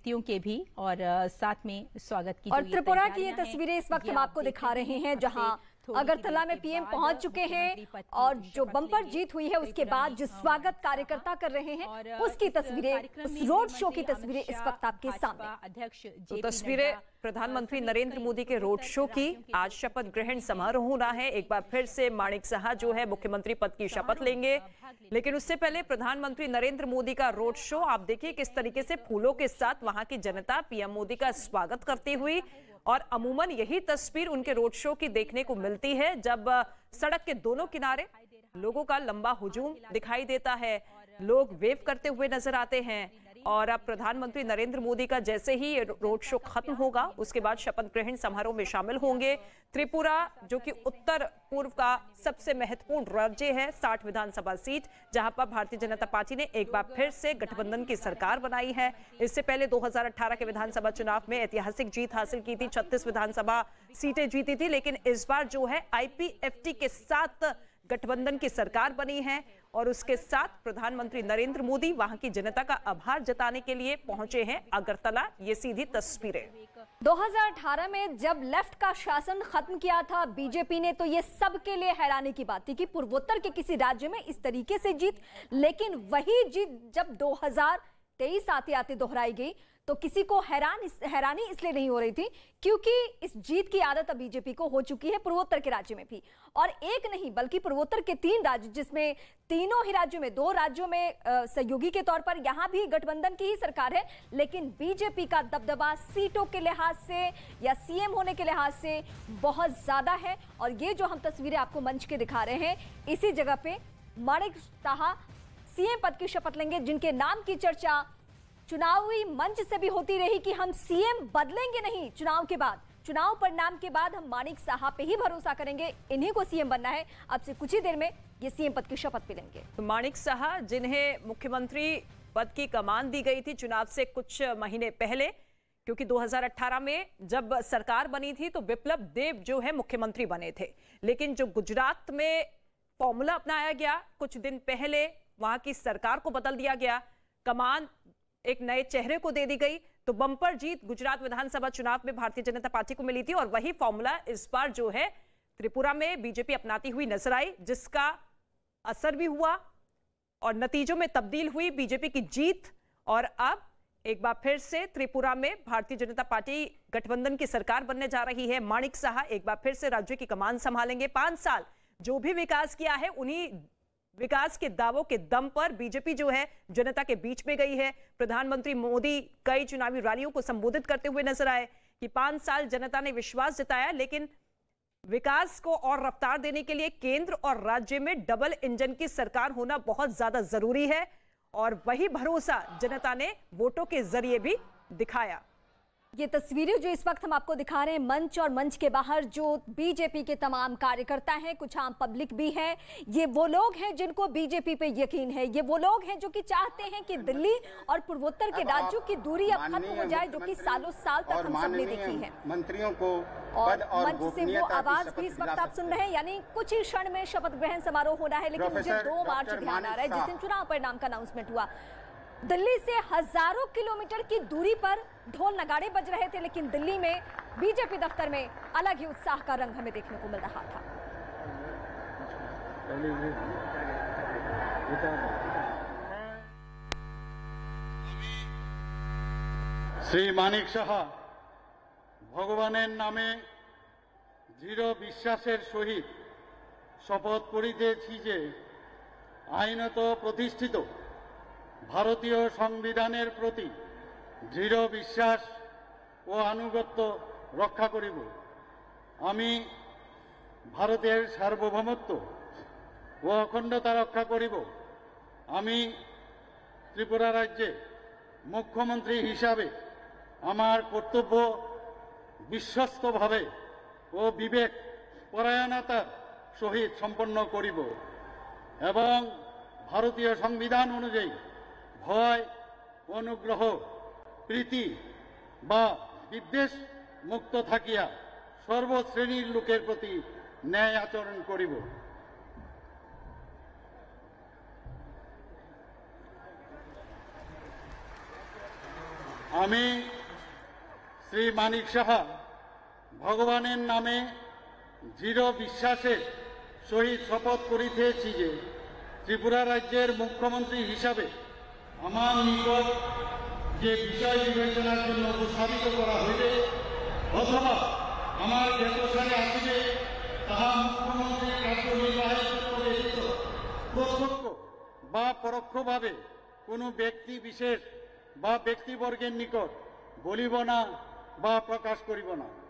अतिथियों के भी और साथ में स्वागत की। और त्रिपुरा की ये तस्वीरें इस वक्त हम आपको दिखा रहे हैं, जहां अगरतला में पीएम पहुंच चुके हैं और जो बम्पर जीत हुई है उसके बाद जो स्वागत कार्यकर्ता कर रहे हैं उसकी तस्वीरें, उस रोड शो की तस्वीरें इस वक्त आपके सामने। तो तस्वीरें प्रधानमंत्री नरेंद्र मोदी के रोड शो की। आज शपथ ग्रहण समारोह होना है। एक बार फिर से माणिक साहा जो है मुख्यमंत्री पद की शपथ लेंगे, लेकिन उससे पहले प्रधानमंत्री नरेंद्र मोदी का रोड शो आप देखिए किस तरीके से फूलों के साथ वहां की जनता पीएम मोदी का स्वागत करती हुई। और अमूमन यही तस्वीर उनके रोड शो की देखने को मिलती है जब सड़क के दोनों किनारे लोगों का लंबा हुजूम दिखाई देता है, लोग वेव करते हुए नजर आते हैं। और अब प्रधानमंत्री नरेंद्र मोदी का जैसे ही रोड शो खत्म होगा उसके बाद शपथ ग्रहण समारोह में शामिल होंगे। त्रिपुरा जो कि उत्तर पूर्व का सबसे महत्वपूर्ण राज्य है, 60 विधानसभा सीट, जहां पर भारतीय जनता पार्टी ने एक बार फिर से गठबंधन की सरकार बनाई है। इससे पहले 2018 के विधानसभा चुनाव में ऐतिहासिक जीत हासिल की थी, 36 विधानसभा सीटें जीती थी। लेकिन इस बार जो है आईपीएफटी के साथ गठबंधन की सरकार बनी है और उसके साथ प्रधानमंत्री नरेंद्र मोदी वहां की जनता का आभार जताने के लिए पहुंचे हैं अगरतला। ये सीधी तस्वीरें 2018 में जब लेफ्ट का शासन खत्म किया था बीजेपी ने, तो ये सबके लिए हैरानी की बात थी कि पूर्वोत्तर के किसी राज्य में इस तरीके से जीत। लेकिन वही जीत जब 2023 आते आते दोहराई गई तो किसी को हैरानी इसलिए नहीं हो रही थी क्योंकि इस जीत की आदत अब बीजेपी को हो चुकी है पूर्वोत्तर के राज्य में भी। और एक नहीं बल्कि पूर्वोत्तर के 3 राज्य, जिसमें तीनों ही राज्यों में 2 राज्यों में सहयोगी के तौर पर यहां भी गठबंधन की ही सरकार है, लेकिन बीजेपी का दबदबा सीटों के लिहाज से या सीएम होने के लिहाज से बहुत ज्यादा है। और ये जो हम तस्वीरें आपको मंच के दिखा रहे हैं, इसी जगह पे माणिक साहा सीएम पद की शपथ लेंगे, जिनके नाम की चर्चा चुनावी मंच से भी होती रही कि हम सीएम बदलेंगे नहीं चुनाव के बाद, चुनाव परिणाम के बाद हम माणिक साहा पे ही भरोसा करेंगे, इन्हीं को सीएम बनना है। अब से कुछ ही देर में ये सीएम पद की शपथ भी लेंगे। तो माणिक साहा जिन्हें मुख्यमंत्री पद की कमान दी गई थी चुनाव से कुछ महीने पहले, क्योंकि 2018 में जब सरकार बनी थी तो बिप्लब देब जो है मुख्यमंत्री बने थे, लेकिन जो गुजरात में फॉर्मूला अपनाया गया कुछ दिन पहले, वहां की सरकार को बदल दिया गया, कमान एक नए चेहरे को दे दी गई, तो बम्पर जीत गुजरात विधानसभा चुनाव में भारतीय जनता पार्टी को मिली थी। और वही फॉर्मूला इस बार जो है त्रिपुरा में बीजेपी अपनाती हुई नजर आई, जिसका असर भी हुआ और नतीजों में तब्दील हुई बीजेपी की जीत। और अब एक बार फिर से त्रिपुरा में भारतीय जनता पार्टी गठबंधन की सरकार बनने जा रही है। माणिक साहा एक बार फिर से राज्य की कमान संभालेंगे। 5 साल जो भी विकास किया है उन्हीं विकास के दावों के दम पर बीजेपी जो है जनता के बीच में गई है। प्रधानमंत्री मोदी कई चुनावी रैलियों को संबोधित करते हुए नजर आए कि 5 साल जनता ने विश्वास जताया, लेकिन विकास को और रफ्तार देने के लिए केंद्र और राज्य में डबल इंजन की सरकार होना बहुत ज्यादा जरूरी है। और वही भरोसा जनता ने वोटों के जरिए भी दिखाया। ये तस्वीरें जो इस वक्त हम आपको दिखा रहे हैं मंच और मंच के बाहर जो बीजेपी के तमाम कार्यकर्ता हैं, कुछ आम पब्लिक भी है, ये वो लोग हैं जिनको बीजेपी पे यकीन है, ये वो लोग हैं जो कि चाहते हैं कि दिल्ली और पूर्वोत्तर के राज्यों की दूरी अब खत्म हो जाए, जो कि सालों साल तक हम सबने देखी है। मंत्रियों को और मंच से वो आवाज भी इस वक्त आप सुन रहे हैं, यानी कुछ ही क्षण में शपथ ग्रहण समारोह होना है। लेकिन मुझे 2 मार्च ध्यान आ रहा है, जिस दिन चुनाव परिणाम का अनाउंसमेंट हुआ, दिल्ली से हजारों किलोमीटर की दूरी पर ढोल नगाड़े बज रहे थे, लेकिन दिल्ली में बीजेपी दफ्तर में अलग ही उत्साह का रंग हमें देखने को मिल रहा था। श्री माणिक साहा भगवाনের नामे দৃঢ় বিশ্বাসের সহিত শপথ করিতেছি যে আইনত প্রতিষ্ঠিত ভারতীয় সংবিধানের প্রতি দৃঢ় বিশ্বাস ও আনুগত্য রক্ষা করিব। আমি ভারতের সার্বভৌমত্ব ও অখণ্ডতা রক্ষা করিব। আমি ত্রিপুরা রাজ্যে মুখ্যমন্ত্রী হিসাবে আমার কর্তব্য বিশ্বস্তভাবে ও বিবেক পরায়ণতার সহিত সম্পন্ন করিব এবং ভারতীয় সংবিধান অনুযায়ী ভয়, অনুগ্রহ, প্রীতি বা বিদ্বেষ মুক্ত থাকিয়া সর্বশ্রেণীর লোকের প্রতি ন্যায় আচরণ করিব। আমি শ্রী মানিক সাহা ভগবানের নামে দৃঢ় বিশ্বাসের সহিত শপথ করিতেছি যে ত্রিপুরা রাজ্যের মুখ্যমন্ত্রী হিসাবে আমার নিকট যে বিষয় বিবেচনার জন্য উপস্থাপিত করা হইবে অথবা আমার জ্ঞাতসারে আসিবে তাহা মুখ্যমন্ত্রীর কার্যনির্বাহের জন্য ব্যতীত প্রত্যক্ষ বা পরোক্ষভাবে কোনো ব্যক্তি বিশেষ বা ব্যক্তিবর্গের নিকট বলিব না বা প্রকাশ করিব না।